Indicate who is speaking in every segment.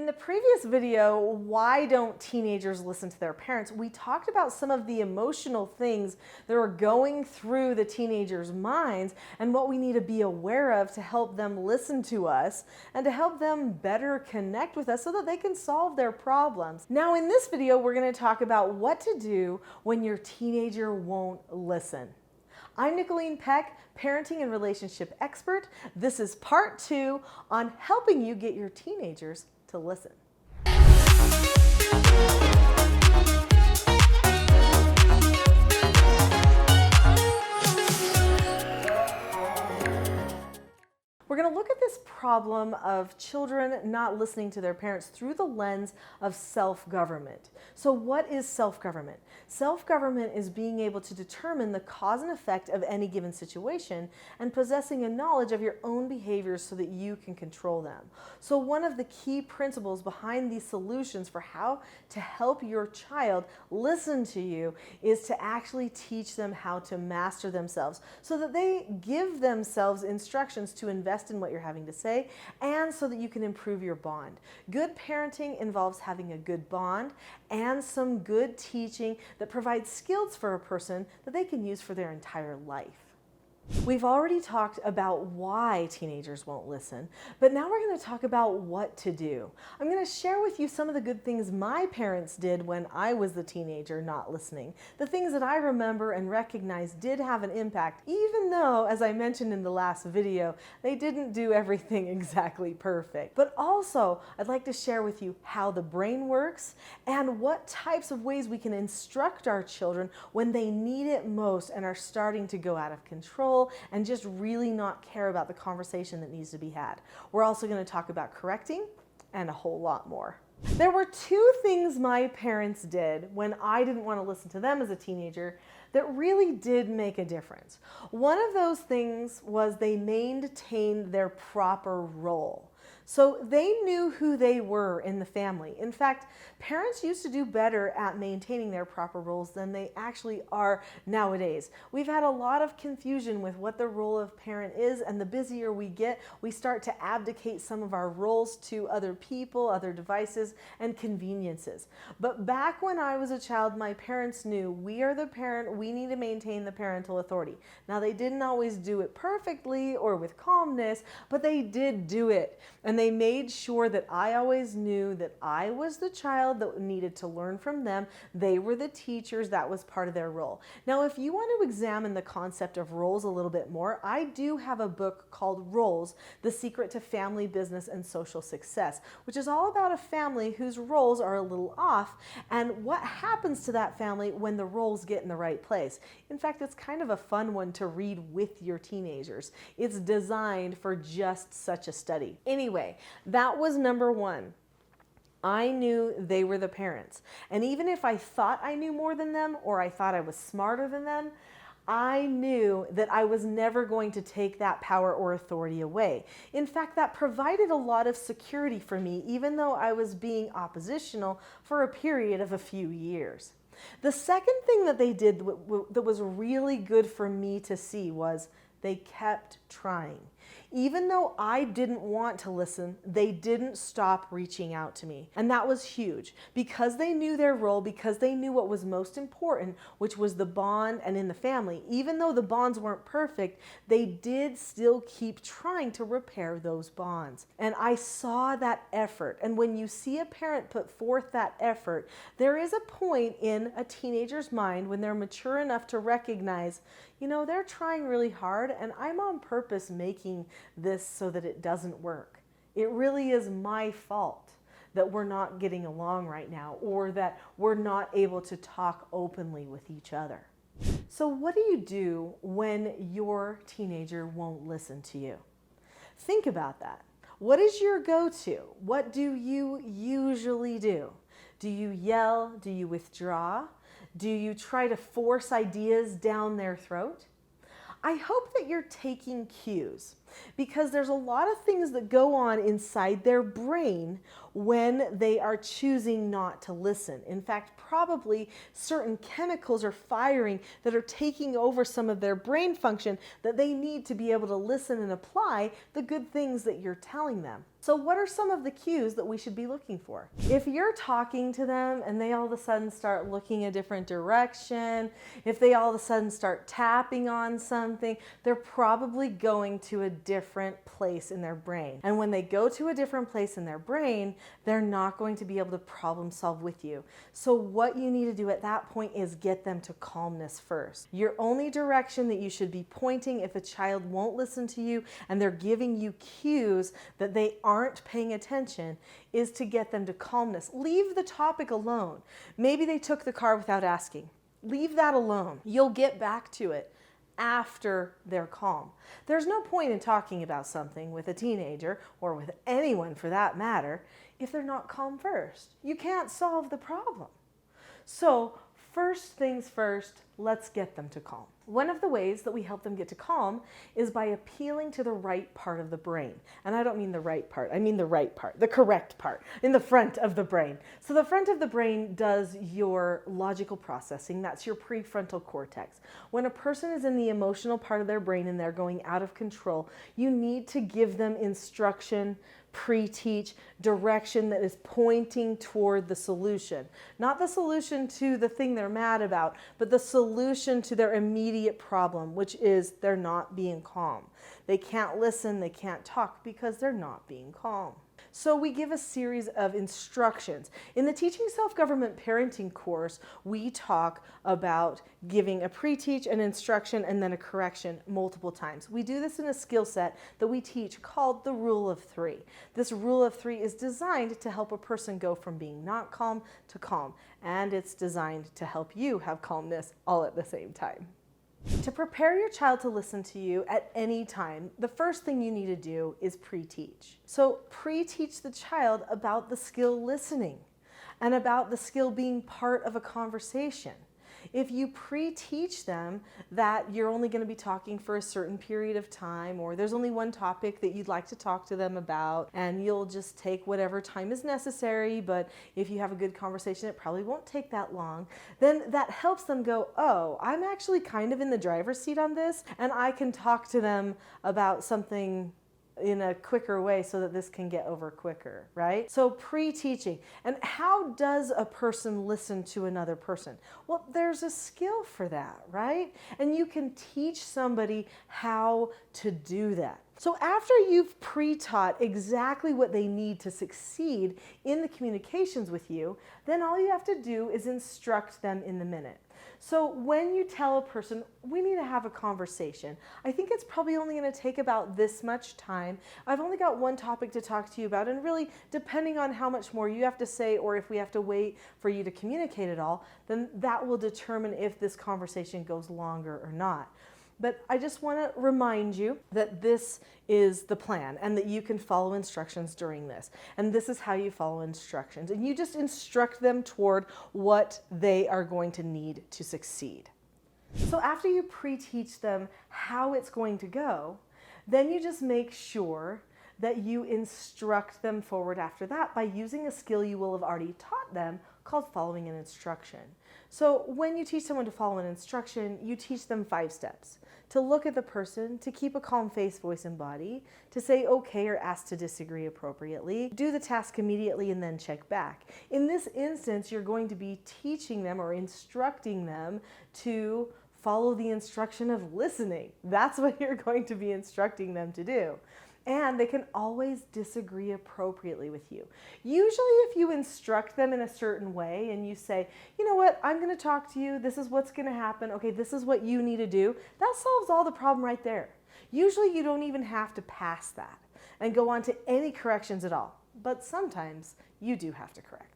Speaker 1: In the previous video, why don't teenagers listen to their parents? We talked about some of the emotional things that are going through the teenagers' minds and what we need to be aware of to help them listen to us and to help them better connect with us so that they can solve their problems. Now in this video, we're going to talk about what to do when your teenager won't listen. I'm Nicholeen Peck, parenting and relationship expert. This is part 2 on helping you get your teenagers to listen. We're going to look at this problem of children not listening to their parents through the lens of self-government. So what is self-government? Self-government is being able to determine the cause and effect of any given situation and possessing a knowledge of your own behaviors so that you can control them. So one of the key principles behind these solutions for how to help your child listen to you is to actually teach them how to master themselves so that they give themselves instructions to invest in what you're having to say and so that you can improve your bond. Good parenting involves having a good bond and some good teaching that provides skills for a person that they can use for their entire life. We've already talked about why teenagers won't listen, but now we're going to talk about what to do. I'm going to share with you some of the good things my parents did when I was the teenager not listening. The things that I remember and recognize did have an impact, even though, as I mentioned in the last video, they didn't do everything exactly perfect. But also, I'd like to share with you how the brain works and what types of ways we can instruct our children when they need it most and are starting to go out of control and just really not care about the conversation that needs to be had. We're also going to talk about correcting and a whole lot more. There were 2 things my parents did when I didn't want to listen to them as a teenager that really did make a difference. One of those things was they maintained their proper role. So they knew who they were in the family. In fact, parents used to do better at maintaining their proper roles than they actually are nowadays. We've had a lot of confusion with what the role of parent is, and the busier we get, we start to abdicate some of our roles to other people, other devices, and conveniences. But back when I was a child, my parents knew we are the parent, we need to maintain the parental authority. Now, they didn't always do it perfectly or with calmness, but they did do it. And they made sure that I always knew that I was the child that needed to learn from them. They were the teachers. That was part of their role. Now, if you want to examine the concept of roles a little bit more, I do have a book called Roles: The Secret to Family, Business, and Social Success, which is all about a family whose roles are a little off and what happens to that family when the roles get in the right place. In fact, it's kind of a fun one to read with your teenagers. It's designed for just such a study. Anyway, that was number 1. I knew they were the parents. And even if I thought I knew more than them or I thought I was smarter than them, I knew that I was never going to take that power or authority away. In fact, that provided a lot of security for me, even though I was being oppositional for a period of a few years. The second thing that they did that was really good for me to see was they kept trying. Even though I didn't want to listen, they didn't stop reaching out to me. And that was huge. Because they knew their role, because they knew what was most important, which was the bond and in the family. Even though the bonds weren't perfect, they did still keep trying to repair those bonds. And I saw that effort. And when you see a parent put forth that effort, there is a point in a teenager's mind when they're mature enough to recognize, you know, they're trying really hard and I'm on purpose making this so that it doesn't work. It really is my fault that we're not getting along right now or that we're not able to talk openly with each other. So what do you do when your teenager won't listen to you? Think about that. What is your go-to? What do you usually do? Do you yell? Do you withdraw? Do you try to force ideas down their throat? I hope that you're taking cues because there's a lot of things that go on inside their brain when they are choosing not to listen. In fact, probably certain chemicals are firing that are taking over some of their brain function that they need to be able to listen and apply the good things that you're telling them. So what are some of the cues that we should be looking for? If you're talking to them and they all of a sudden start looking a different direction, if they all of a sudden start tapping on something, they're probably going to a different place in their brain. And when they go to a different place in their brain, they're not going to be able to problem solve with you. So what you need to do at that point is get them to calmness first. Your only direction that you should be pointing if a child won't listen to you and they're giving you cues that they aren't paying attention is to get them to calmness. Leave the topic alone. Maybe they took the car without asking. Leave that alone. You'll get back to it after they're calm. There's no point in talking about something with a teenager, or with anyone for that matter, if they're not calm first. You can't solve the problem. So first things first, let's get them to calm. One of the ways that we help them get to calm is by appealing to the right part of the brain. And I don't mean the right part, I mean the right part, the correct part, in the front of the brain. So the front of the brain does your logical processing, that's your prefrontal cortex. When a person is in the emotional part of their brain and they're going out of control, you need to give them instruction, pre-teach, direction that is pointing toward the solution. Not the solution to the thing they're mad about, but the solution to their immediate problem, which is they're not being calm. They can't listen, they can't talk because they're not being calm. So we give a series of instructions. In the Teaching Self-Government Parenting course, we talk about giving a pre-teach, an instruction, and then a correction multiple times. We do this in a skill set that we teach called the Rule of Three. This Rule of Three is designed to help a person go from being not calm to calm, and it's designed to help you have calmness all at the same time. To prepare your child to listen to you at any time, the first thing you need to do is pre-teach. So pre-teach the child about the skill listening and about the skill being part of a conversation. If you pre-teach them that you're only going to be talking for a certain period of time, or there's only one topic that you'd like to talk to them about, and you'll just take whatever time is necessary, but if you have a good conversation, it probably won't take that long, then that helps them go, oh, I'm actually kind of in the driver's seat on this, and I can talk to them about something in a quicker way so that this can get over quicker, right? So pre-teaching. And how does a person listen to another person? Well, there's a skill for that, right? And you can teach somebody how to do that. So after you've pre-taught exactly what they need to succeed in the communications with you, then all you have to do is instruct them in the minute. So when you tell a person, we need to have a conversation, I think it's probably only going to take about this much time. I've only got one topic to talk to you about, and really depending on how much more you have to say or if we have to wait for you to communicate it all, then that will determine if this conversation goes longer or not. But I just want to remind you that this is the plan and that you can follow instructions during this. And this is how you follow instructions. And you just instruct them toward what they are going to need to succeed. So after you pre-teach them how it's going to go, then you just make sure that you instruct them forward after that by using a skill you will have already taught them called following an instruction. So when you teach someone to follow an instruction, you teach them 5 steps. To look at the person, to keep a calm face, voice, and body, to say okay or ask to disagree appropriately, do the task immediately and then check back. In this instance, you're going to be teaching them or instructing them to follow the instruction of listening. That's what you're going to be instructing them to do. And they can always disagree appropriately with you. Usually if you instruct them in a certain way and you say, you know what, I'm going to talk to you, this is what's going to happen, okay, this is what you need to do, that solves all the problem right there. Usually you don't even have to pass that and go on to any corrections at all, but sometimes you do have to correct.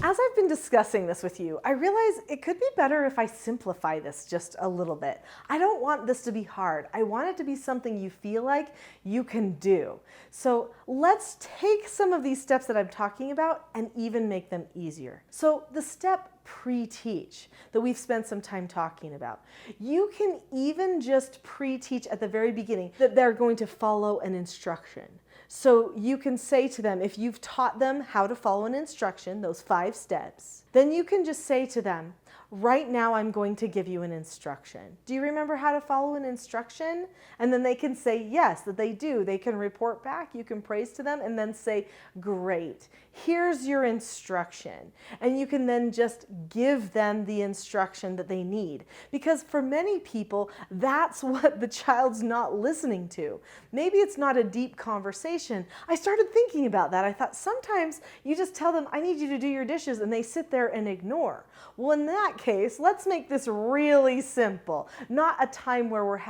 Speaker 1: As I've been discussing this with you, I realize it could be better if I simplify this just a little bit. I don't want this to be hard. I want it to be something you feel like you can do. So let's take some of these steps that I'm talking about and even make them easier. So the step pre-teach that we've spent some time talking about. You can even just pre-teach at the very beginning that they're going to follow an instruction. So you can say to them, if you've taught them how to follow an instruction, those 5 steps, then you can just say to them, right now I'm going to give you an instruction. Do you remember how to follow an instruction? And then they can say yes, that they do. They can report back, you can praise to them, and then say, great, here's your instruction. And you can then just give them the instruction that they need. Because for many people, that's what the child's not listening to. Maybe it's not a deep conversation. I started thinking about that. I thought sometimes you just tell them, I need you to do your dishes, and they sit there and ignore. Well, in that case, let's make this really simple. Not a time where we're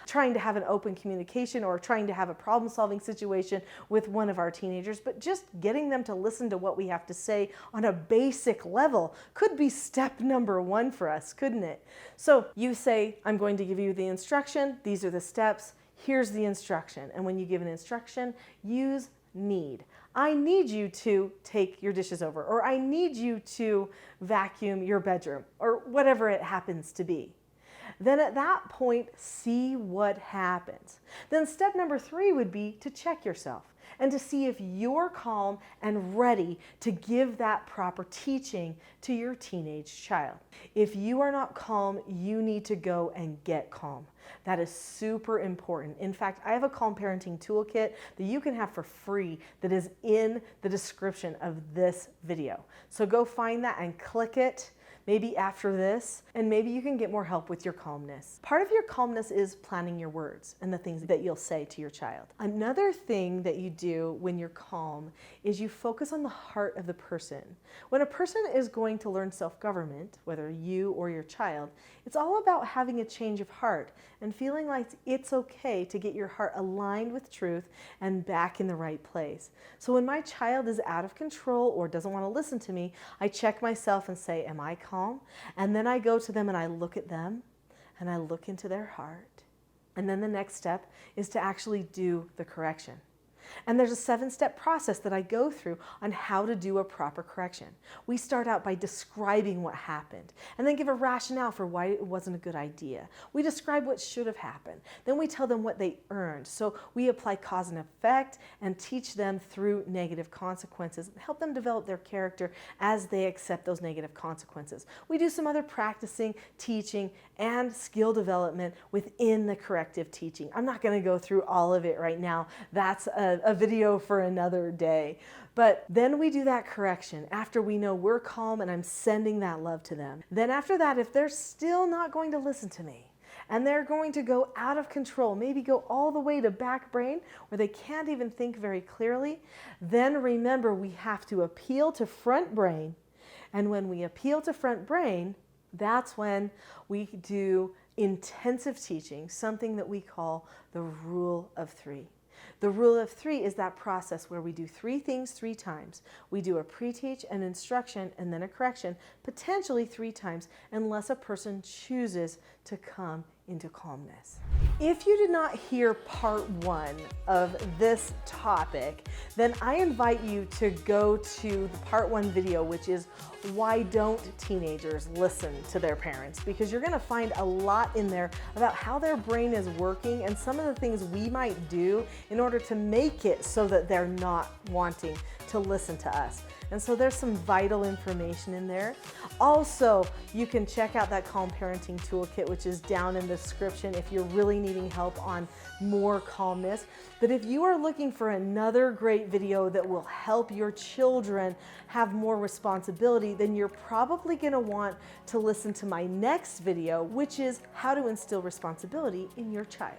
Speaker 1: trying to have an open communication or trying to have a problem-solving situation with one of our teenagers, but just getting them to listen to what we have to say on a basic level could be step number 1 for us, couldn't it? So you say, I'm going to give you the instruction. These are the steps. Here's the instruction. And when you give an instruction, use need. I need you to take your dishes over, or I need you to vacuum your bedroom, or whatever it happens to be. Then at that point, see what happens. Then step number 3 would be to check yourself and to see if you're calm and ready to give that proper teaching to your teenage child. If you are not calm, you need to go and get calm. That is super important. In fact, I have a calm parenting toolkit that you can have for free that is in the description of this video. So go find that and click it. Maybe after this, and maybe you can get more help with your calmness. Part of your calmness is planning your words and the things that you'll say to your child. Another thing that you do when you're calm is you focus on the heart of the person. When a person is going to learn self-government, whether you or your child, it's all about having a change of heart and feeling like it's okay to get your heart aligned with truth and back in the right place. So when my child is out of control or doesn't want to listen to me, I check myself and say, am I calm? And then I go to them and I look at them and I look into their heart. And then the next step is to actually do the correction. And there's a 7-step process that I go through on how to do a proper correction. We start out by describing what happened and then give a rationale for why it wasn't a good idea. We describe what should have happened. Then we tell them what they earned. So we apply cause and effect and teach them through negative consequences and help them develop their character as they accept those negative consequences. We do some other practicing, teaching, and skill development within the corrective teaching. I'm not going to go through all of it right now. That's a video for another day. But then we do that correction after we know we're calm and I'm sending that love to them. Then after that, if they're still not going to listen to me and they're going to go out of control, maybe go all the way to back brain where they can't even think very clearly, then remember we have to appeal to front brain. And when we appeal to front brain, that's when we do intensive teaching, something that we call the rule of 3. The rule of 3 is that process where we do 3 things 3 times. We do a pre-teach, an instruction, and then a correction, potentially 3 times, unless a person chooses to come into calmness. If you did not hear part 1 of this topic, then I invite you to go to the part 1 video, which is why don't teenagers listen to their parents? Because you're going to find a lot in there about how their brain is working and some of the things we might do in order to make it so that they're not wanting to listen to us. And so there's some vital information in there. Also, you can check out that Calm Parenting Toolkit, which is down in the description if you're really needing help on more calmness. But if you are looking for another great video that will help your children have more responsibility, then you're probably going to want to listen to my next video, which is how to instill responsibility in your child.